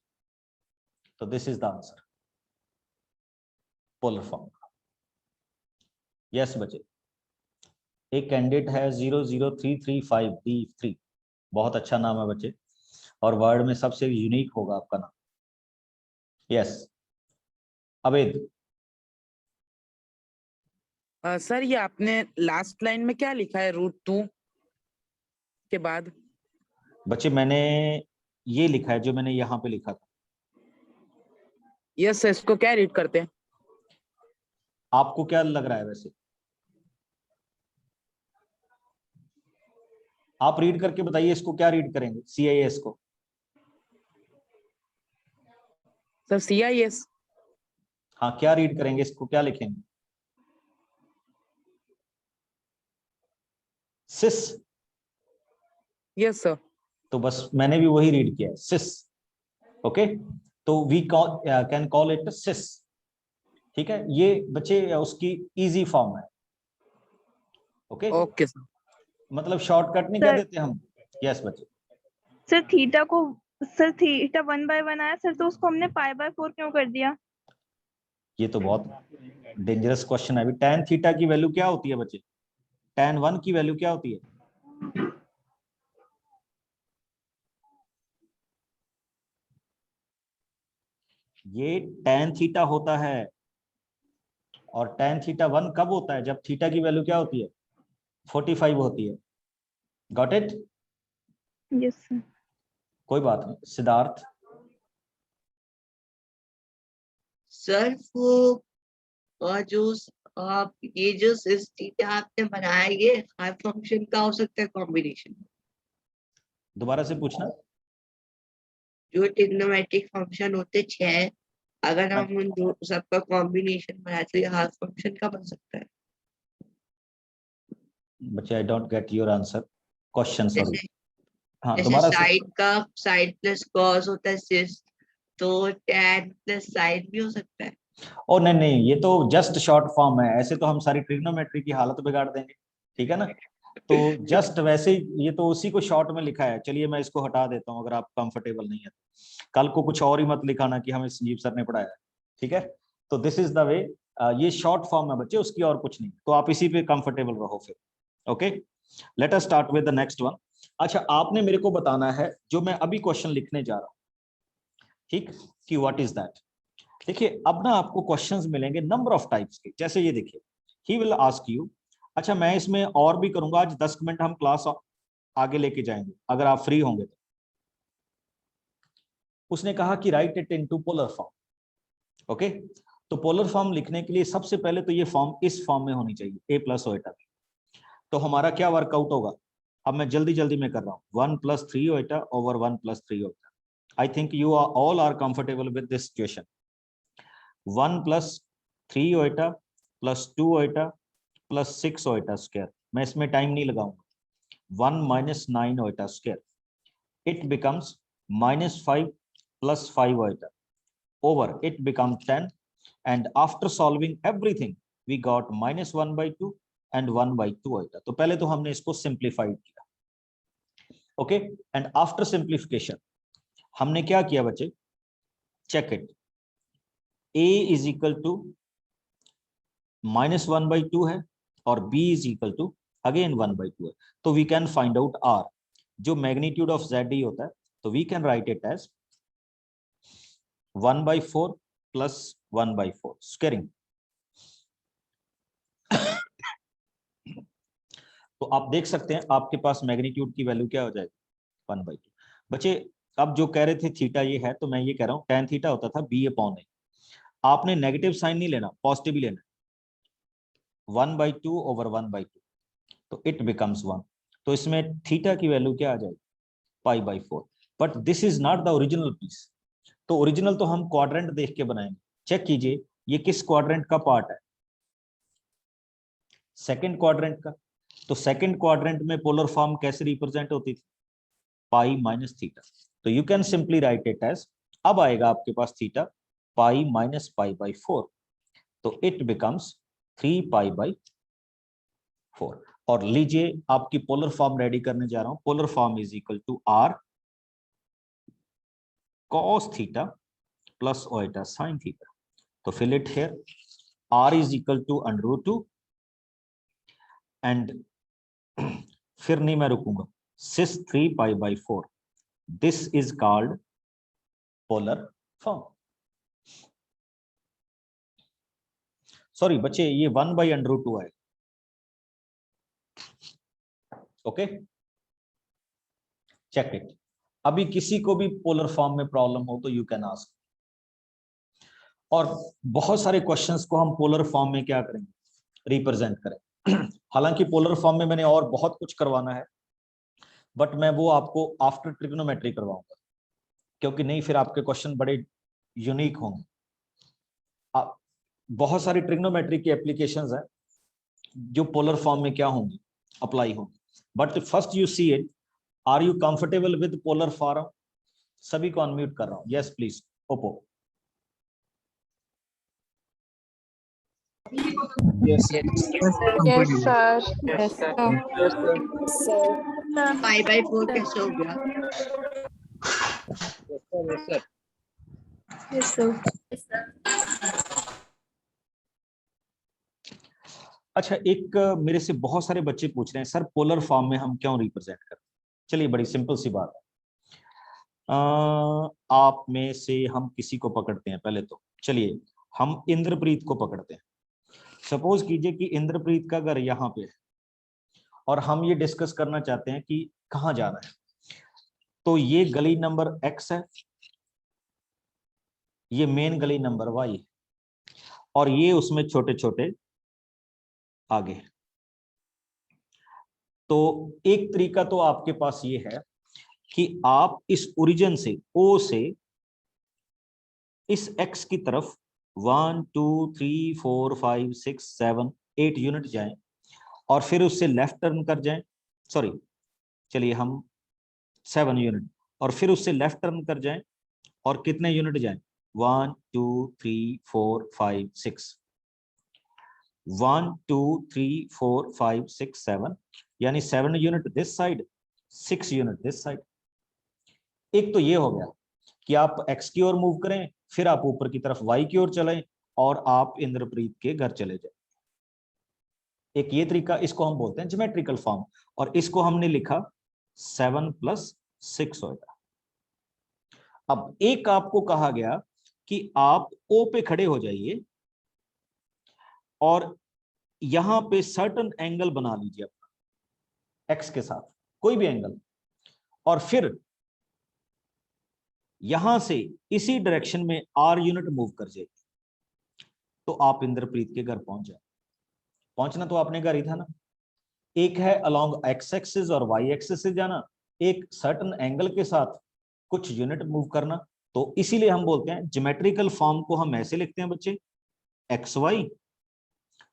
तो this is the answer, polar form. Yes बच्चे, एक कैंडिडेट है 00335D3, बहुत अच्छा नाम है बच्चे, और वर्ड में सबसे यूनिक होगा आपका नाम। यस अवेद, सर ये आपने लास्ट लाइन में क्या लिखा है, √2 के बाद? बच्चे मैंने ये लिखा है जो मैंने यहाँ पे लिखा था, यस सर, इसको क्या रीड करते हैं? आपको क्या लग रहा है वैसे? आप रीड करके बताइए, इसको क्या रीड करेंगे CIS को? Sir CIS। हाँ, क्या रीड करेंगे इसको, क्या लिखेंगे? सिस। Yes sir. तो बस मैंने भी वही रीड किया है, सिस। ओके, तो we can call it cis. ठीक है, ये बच्चे उसकी इजी फॉर्म है। Okay, okay sir. मतलब शॉर्टकट नहीं कह सर देते हम। यस बच्चे। सर थीटा को, सर थीटा 1/1 आया सर, तो उसको हमने π/4 क्यों कर दिया? ये तो बहुत डेंजरस क्वेश्चन है। अभी tan थीटा की वैल्यू क्या होती है बच्चे? tan 1 की वैल्यू क्या होती है? ये tan थीटा होता है। और tan थीटा 1 कब होता है? जब थीटा की वैल्यू क्या होती है? 45 होती है। Got it? Yes sir. कोई बात नहीं। सिद्धार्थ? सर वो जो आप ये जो सिस थीटा आपने बनाया, ये हर फंक्शन का हो सकता है कॉम्बिनेशन? दोबारा से पूछना। जो ट्रिग्नोमेट्रिक फंक्शन होते 6, अगर हाँ, हम उन दो सबका कॉम्बिनेशन बनाए तो ये हर फंक्शन का बन सकता है? बच्चे I don't get your answer question, sorry. जैसे हाँ, जैसे दोबारा से। साइन का साइन प्लस कॉस होता है सिस, तो टैन प्लस साइन भी हो सकता है? ओ नहीं नहीं, ये तो जस्ट शॉर्ट फॉर्म है। ऐसे तो हम सारी ट्रिग्नोमेट्री की हालत बिगाड़ देंगे। ठीक है ना? तो जस्ट वैसे ही ये तो उसी को शॉर्ट में लिखा है। चलिए मैं इसको हटा देता हूँ, अगर आप कंफर्टेबल नहीं है तो। कल को कुछ और ही मत लिखाना कि हमें संजीव सर ने पढ़ाया है। ठीक है, तो दिस इज द वे। ये शॉर्ट फॉर्म है बच्चे, उसकी और कुछ नहीं। तो आप इसी पे कंफर्टेबल रहो फिर। Okay, let us start with the next one. अच्छा, आपने मेरे को बताना है जो मैं अभी क्वेश्चन लिखने जा रहा हूँ, ठीक, कि व्हाट इज दैट। देखिए, अब ना आपको क्वेश्चंस मिलेंगे नंबर ऑफ टाइप्स के। जैसे ये देखिए, ही विल आस्क यू। अच्छा, मैं इसमें और भी करूंगा। आज 10 मिनट हम क्लास आगे लेके जाएंगे, अगर आप फ्री होंगे तो। उसने कहा कि right it into polar form. Okay, तो पोलर फॉर्म लिखने के लिए सबसे पहले तो ये फॉर्म इस फॉर्म में होनी चाहिए, a प्लस ओएटा। तो हमारा क्या वर्कआउट होगा? अब मैं जल्दी जल्दी में कर रहा हूँ। 1 + 3 iota over 1 + 3 iota. I think you are all are comfortable with this situation. 1 + 3 iota plus 2 iota plus 6 iota square. मैं इसमें टाइम नहीं लगाऊंगा। 1 - 9 iota square. It becomes -5 + 5 iota over it becomes 10, and after solving everything we got -1/2 and 1/2 oita। तो पहले तो हमने इसको simplified किया। ओके, एंड आफ्टर सिंप्लीफिकेशन हमने क्या किया बच्चे? Check it. a is equal to -1/2 है और b is equal to again 1/2 है। तो we can find out r, जो मैग्नीट्यूड ऑफ z होता है। तो we can write it as 1/4 + 1/4 squaring. तो आप देख सकते हैं आपके पास मैग्नीट्यूड की वैल्यू क्या हो जाएगी? 1/2। बच्चे, अब जो कह रहे थे थीटा ये है, तो मैं ये कह रहा हूँ tan थीटा होता था b/a। आपने नेगेटिव साइन नहीं लेना, पॉजिटिव ही लेना। 1/2 ओवर 1/2, तो इट बिकम्स 1। तो इसमें थीटा की वैल्यू क्या आ जाएगी? π/4। But this is not the original piece. तो ओरिजिनल तो हम क्वाड्रेंट देख के बनाएंगे। चेक कीजिए, ये किस क्वाड्रेंट का पार्ट है? सेकेंड क्वाड्रेंट का। तो सेकेंड क्वाड्रेंट में पोलर फॉर्म कैसे रिप्रेजेंट होती थी? π - थीटा। तो you can simply write it as, अब आएगा आपके पास थीटा π - π/4। तो इट बिकम्स 3π/4। और लीजिए, आपकी पोलर फॉर्म रेडी करने जा रहा हूं। Polar form is equal to r cos theta plus iota sin theta. तो fill it here. r is equal to √2 and फिर नहीं मैं रुकूंगा, cis 3π/4। This is called polar form. Sorry बच्चे, ये 1/√2 है। Okay, check it. अभी किसी को भी पोलर फॉर्म में प्रॉब्लम हो तो यू कैन आस्क। और बहुत सारे क्वेश्चंस को हम पोलर फॉर्म में क्या करेंगे, रिप्रेजेंट करें। हालांकि पोलर फॉर्म में मैंने और बहुत कुछ करवाना है, बट मैं वो आपको आफ्टर ट्रिग्नोमेट्री करवाऊंगा, क्योंकि नहीं फिर आपके क्वेश्चन बड़े यूनिक होंगे। बहुत सारी ट्रिग्नोमेट्री की एप्लीकेशंस हैं जो पोलर फॉर्म में क्या होंगी, अप्लाई होंगी। But first you see it, are you comfortable with polar form? सभी को अनम्यूट कर रहा हूं, यस प्लीज। ओप्पो Yes, Yes, sir. Yes, sir. sir. 5/4 कैसे हो गया? Yes, sir. अच्छा, एक मेरे से बहुत सारे बच्चे पूछ रहे हैं सर पोलर फॉर्म में हम क्यों रिप्रेजेंट करते हैं। चलिए बड़ी सिंपल सी बात है, आप में से हम किसी को पकड़ते हैं पहले तो। चलिए हम इंद्रप्रीत को पकड़ते हैं। सपोज कीजिए कि इंद्रप्रीत का घर यहाँ पे है और हम ये डिस्कस करना चाहते हैं कि कहाँ जाना है। तो ये गली नंबर X है, ये मेन गली नंबर Y है, और ये उसमें छोटे छोटे आगे। तो एक तरीका तो आपके पास ये है कि आप इस ओरिजिन से O से इस X की तरफ 1 2 3 4 5 6 7 8 यूनिट जाएं और फिर उससे लेफ्ट टर्न कर जाएं। सॉरी, चलिए हम 7 यूनिट, और फिर उससे लेफ्ट टर्न कर जाएं और कितने यूनिट जाएं, 1 2 3 4 5 6, 1 2 3 4 5 6 7, यानी 7 unit this side, 6 unit this side. एक तो ये हो गया कि आप X की ओर मूव करें, फिर आप ऊपर की तरफ Y की ओर चलें और आप इंद्रप्रीत के घर चले जाएं। एक ये तरीका, इसको हम बोलते हैं ज्योमेट्रिकल फॉर्म, और इसको हमने लिखा 7 + 6 होगा। अब एक आपको कहा गया कि आप O पे खड़े हो जाइए और यहां पे सर्टन एंगल बना लीजिए अपना X के साथ, कोई भी एंगल, और फिर यहां से इसी डायरेक्शन में R यूनिट मूव कर जाइए, तो आप इंद्रप्रीत के घर पहुंच जाए। पहुंचना तो आपने घर ही था ना। एक है अलोंग X एक्सिस और Y एक्सिस से जाना, एक सर्टन एंगल के साथ कुछ यूनिट मूव करना। तो इसीलिए हम बोलते हैं ज्योमेट्रिकल फॉर्म को हम ऐसे लिखते हैं बच्चे XY,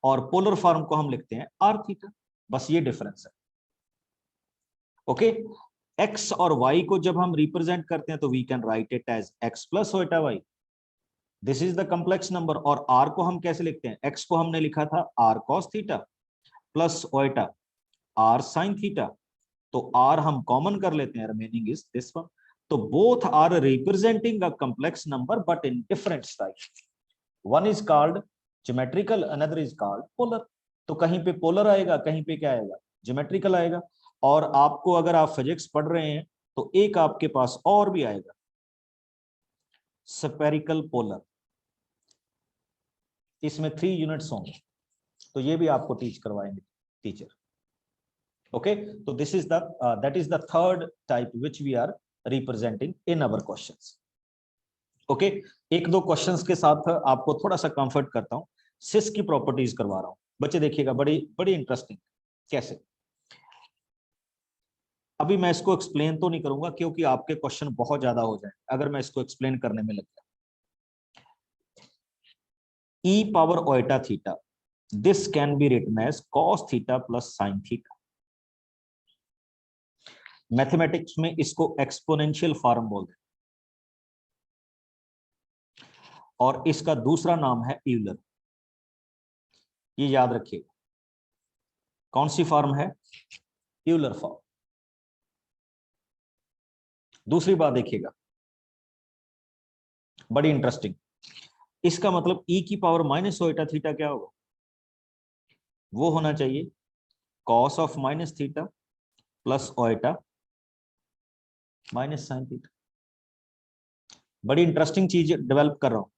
और पोलर फॉर्म को हम लिखते हैं R थीटा। बस ये डिफरेंस है। ओके, X और Y को जब हम रिप्रेजेंट करते हैं तो we can write it as X + θY, this is the complex number. और R को हम कैसे लिखते हैं, X को हमने लिखा था R cos θ plus θ R sin θ, तो R हम कॉमन कर लेते हैं, रिमेनिंग इज दिस वन। तो both are representing a complex number but in different style. One is called geometrical, another is called polar. तो कहीं पे पोलर आएगा, कहीं पे क्या आएगा, ज्योमेट्रिकल आएगा। और आपको अगर आप फिजिक्स पढ़ रहे हैं तो एक आपके पास और भी आएगा, स्फेरिकल पोलर। इसमें 3 यूनिट्स होंगे, तो ये भी आपको टीच करवाएंगे टीचर। ओके, तो this is the that is the third type which we are representing in our questions. Okay, एक दो क्वेश्चंस के साथ आपको थोड़ा सा कंफर्ट करता हूं, सिस की प्रॉपर्टीज करवा रहा हूं। बच्चे देखिएगा, बड़ी बड़ी इंटरेस्टिंग। कैसे, अभी मैं इसको एक्सप्लेन तो नहीं करूंगा क्योंकि आपके क्वेश्चन बहुत ज्यादा हो जाए अगर मैं इसको एक्सप्लेन करने में लग गया। e⁻θ, this can be written as cos θ plus sin θ। Mathematics में इसको एक्सपोनेंशियल फॉर्म बोलते हैं, और इसका दूसरा नाम है यूलर। ये याद रखिएगा, कौन सी फॉर्म है, यूलर फॉर्म। दूसरी बात देखिएगा, बड़ी इंटरेस्टिंग, इसका मतलब e⁻−θ क्या होगा, वो होना चाहिए cos of -θ plus θ minus sin θ। बड़ी इंटरेस्टिंग चीज डेवलप कर रहा हूं।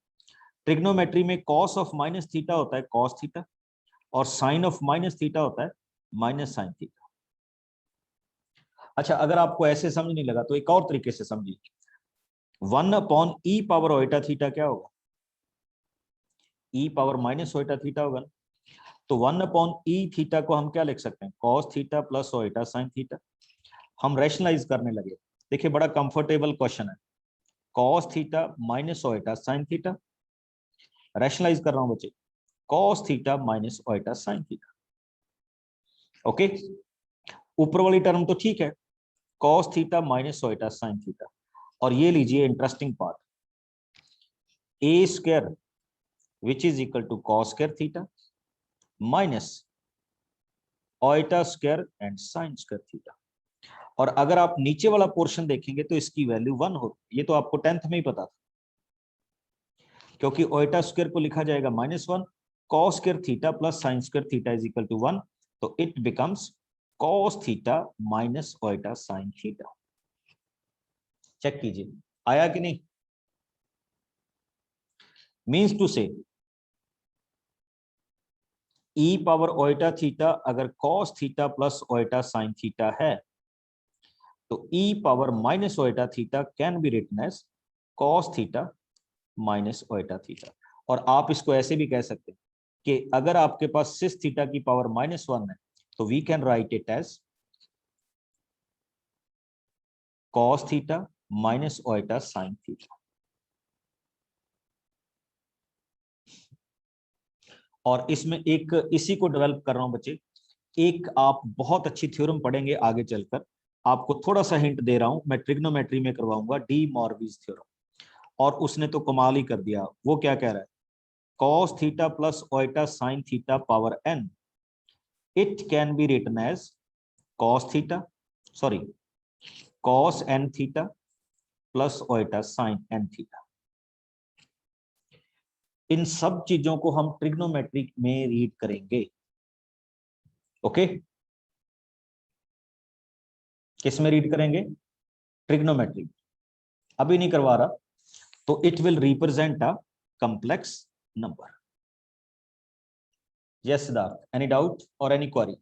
ट्रिग्नोमेट्री में cos ऑफ -θ होता है cos θ, और sin ऑफ -θ होता है -sin θ। अच्छा, अगर आपको ऐसे समझ नहीं लगा तो एक और तरीके से समझिए, 1/e⁻θ क्या होगा, ई पावर माइनस ओएटा थीटा होगा ना। तो 1/e थीटा को हम क्या लिख सकते हैं, cos theta plus iota sine theta. हम रैशनलाइज करने लगे। देखिए बड़ा कंफर्टेबल क्वेश्चन है, cos theta minus iota sine theta. Rationalize कर रहा हूं बच्चे, cos theta minus iota sine theta. Okay, ऊपर वाली टर्म तो ठीक है, cos theta minus iota sine theta. और ये लीजिए interesting part, a square which is equal to cos square theta minus iota square and sine square theta. और अगर आप नीचे वाला पोर्शन देखेंगे तो इसकी वैल्यू 1 हो, ये तो आपको 10th में ही पता था, क्योंकि ओएटा स्क्वायर को लिखा जाएगा -1, cos square theta plus sine square theta is equal to 1, तो it becomes cos theta minus iota sine theta. Check कीजिए आया कि नहीं। Means to say e power iota theta अगर cos theta plus iota sine theta है, तो e power minus iota theta can be written as cos theta minus iota theta. और आप इसको ऐसे भी कह सकते हैं कि अगर आपके पास सिस थीटा की पावर -1 है, तो we can write it as cos theta minus iota sine theta. और इसमें एक इसी को डेवलप कर रहा हूं बच्चे, एक आप बहुत अच्छी थ्योरम पढ़ेंगे आगे चलकर, आपको थोड़ा सा हिंट दे रहा हूं, मैं ट्रिग्नोमेट्री में करवाऊंगा, डी मॉर्विस थ्योरम। और उसने तो कमाल ही कर दिया, वो क्या कह रहा है, cos theta plus iota sine theta power n, it can be written as cos theta sorry cos n theta plus iota sine n theta. इन सब चीजों को हम ट्रिग्नोमेट्री में रीड करेंगे। ओके, किस में रीड करेंगे, ट्रिग्नोमेट्री। अभी नहीं करवा रहा, तो it will represent a complex number. Yes, Siddharth. Any doubt or any query?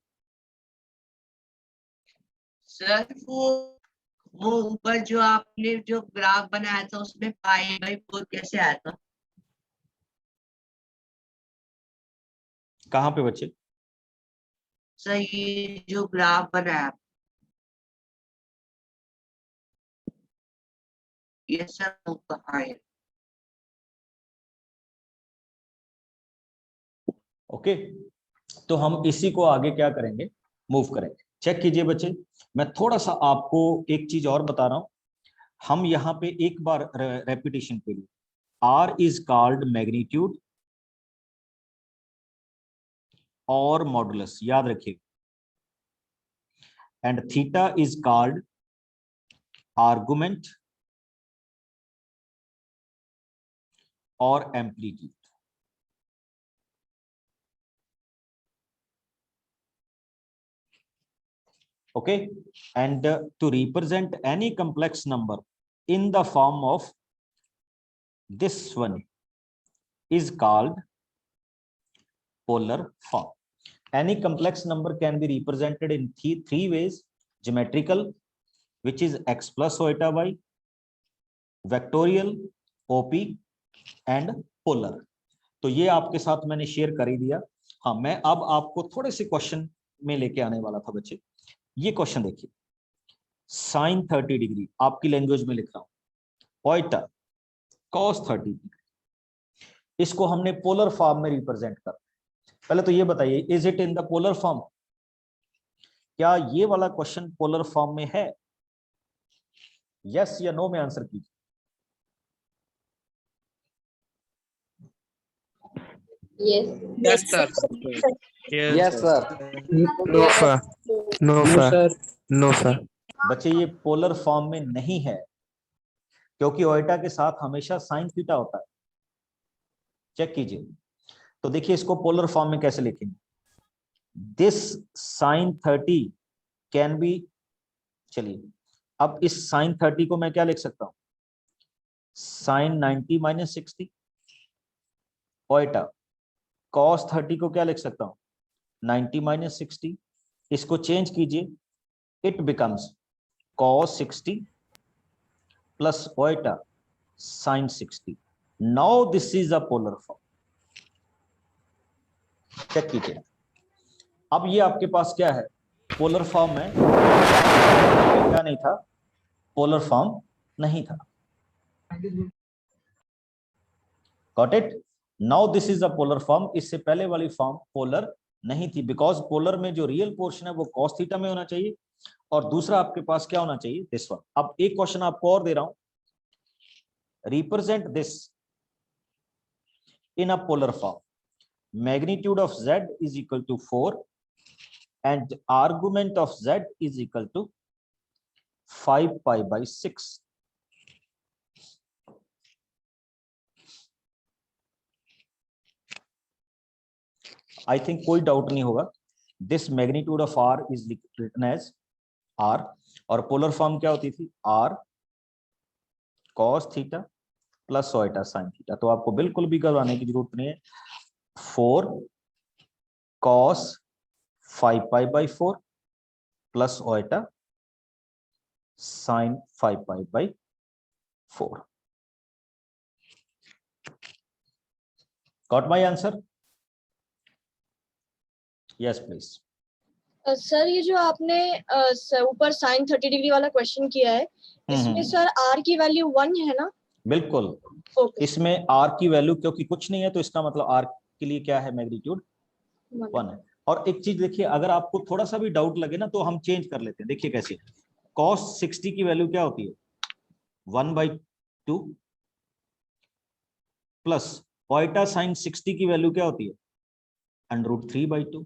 Sir वो ऊपर जो आपने जो ग्राफ बनाया था उसमें π/4 कैसे आया था? कहाँ पे बच्चे? सर ये जो ग्राफ बनाया, ये सर वो कहाँ है? ओके, तो हम इसी को आगे क्या करेंगे, मूव करेंगे। चेक कीजिए बच्चे, मैं थोड़ा सा आपको एक चीज और बता रहा हूं। हम यहाँ पे एक बार रेपिटेशन के लिए, R इज कॉल्ड मैग्नीट्यूड और मॉडुलस, याद रखिए, and theta is called argument और amplitude. Okay, and to represent any complex number in the form of this one is called polar form. Any complex number can be represented in three ways: geometrical, which is x plus oeta y, vectorial, op, and polar. तो ये आपके साथ मैंने share कर ही दिया। हाँ, मैं अब आपको थोड़े से क्वेश्चन में लेके आने वाला था बच्चे। ये क्वेश्चन देखिए, साइन 30 डिग्री आपकी लैंग्वेज में लिख रहा हूं, ओइटा कॉस 30 डिग्री, इसको हमने पोलर फॉर्म में रिप्रेजेंट कर। पहले तो ये बताइए, is it in the polar form? क्या ये वाला क्वेश्चन पोलर फॉर्म में है? यस या नो में आंसर कीजिए। Yes, sir. Yes, sir. No, sir. No, sir. No, sir. बच्चे ये पोलर फॉर्म में नहीं है, क्योंकि ओइटा के साथ हमेशा साइन थीटा होता है। चेक कीजिए, तो देखिए इसको पोलर फॉर्म में कैसे लिखेंगे। दिस साइन 30 कैन बी, चलिए अब इस साइन 30 को मैं क्या लिख सकता हूं, साइन 90 माइनस 60। ओइटा कॉस 30 को क्या लिख सकता हूं, 90 माइनस 60। इसको चेंज कीजिए, it becomes cos 60 plus oita sin 60. Now this is a polar form. Check कीजिए। अब ये आपके पास क्या है, पोलर फॉर्म है, क्या नहीं था, पोलर फॉर्म नहीं था। Got it? Now this is a polar form. इससे पहले वाली फॉर्म पोलर नहीं थी, बिकॉज पोलर में जो रियल पोर्शन है वो कॉस थीटा में होना चाहिए, और दूसरा आपके पास क्या होना चाहिए, दिस वन। अब एक क्वेश्चन आपको और दे रहा हूं, represent this in a polar form. Magnitude of z is equal to 4 and argument of z is equal to 5 pi by 6. I think कोई डाउट नहीं होगा। This magnitude of r is written as r, और polar form क्या होती थी, r cos theta plus iota sine theta. तो आपको बिल्कुल भी घबराने की जरूरत नहीं है। 4 cos 5 pi by 4 plus iota sin 5 pi by 4. Got my answer? Yes, please. Sir ये जो आपने ऊपर साइन 30 डिग्री वाला क्वेश्चन किया है, इसमें सर आर की वैल्यू 1 है ना? बिल्कुल। Okay. इसमें आर की वैल्यू क्योंकि कुछ नहीं है तो इसका मतलब आर के लिए क्या है, मैग्नीट्यूड 1 है। और एक चीज देखिए, अगर आपको थोड़ा सा भी डाउट लगे ना तो हम चेंज कर लेते हैं। देखिए कैसे, cos 60 की वैल्यू क्या होती है, 1/2 प्लस ओएटा साइन 60 की वैल्यू क्या होती है, √3/2।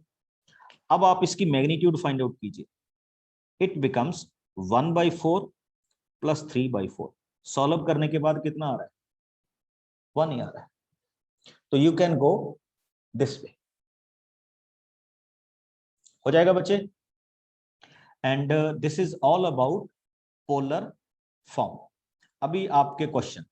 अब आप इसकी मैग्नीट्यूड फाइंड आउट कीजिए। It becomes 1/4 plus 3/4। सॉल्व करने के बाद कितना आ रहा है, 1 ही आ रहा है। तो you can go this way. हो जाएगा बच्चे? And this is all about polar form. अभी आपके क्वेश्चन,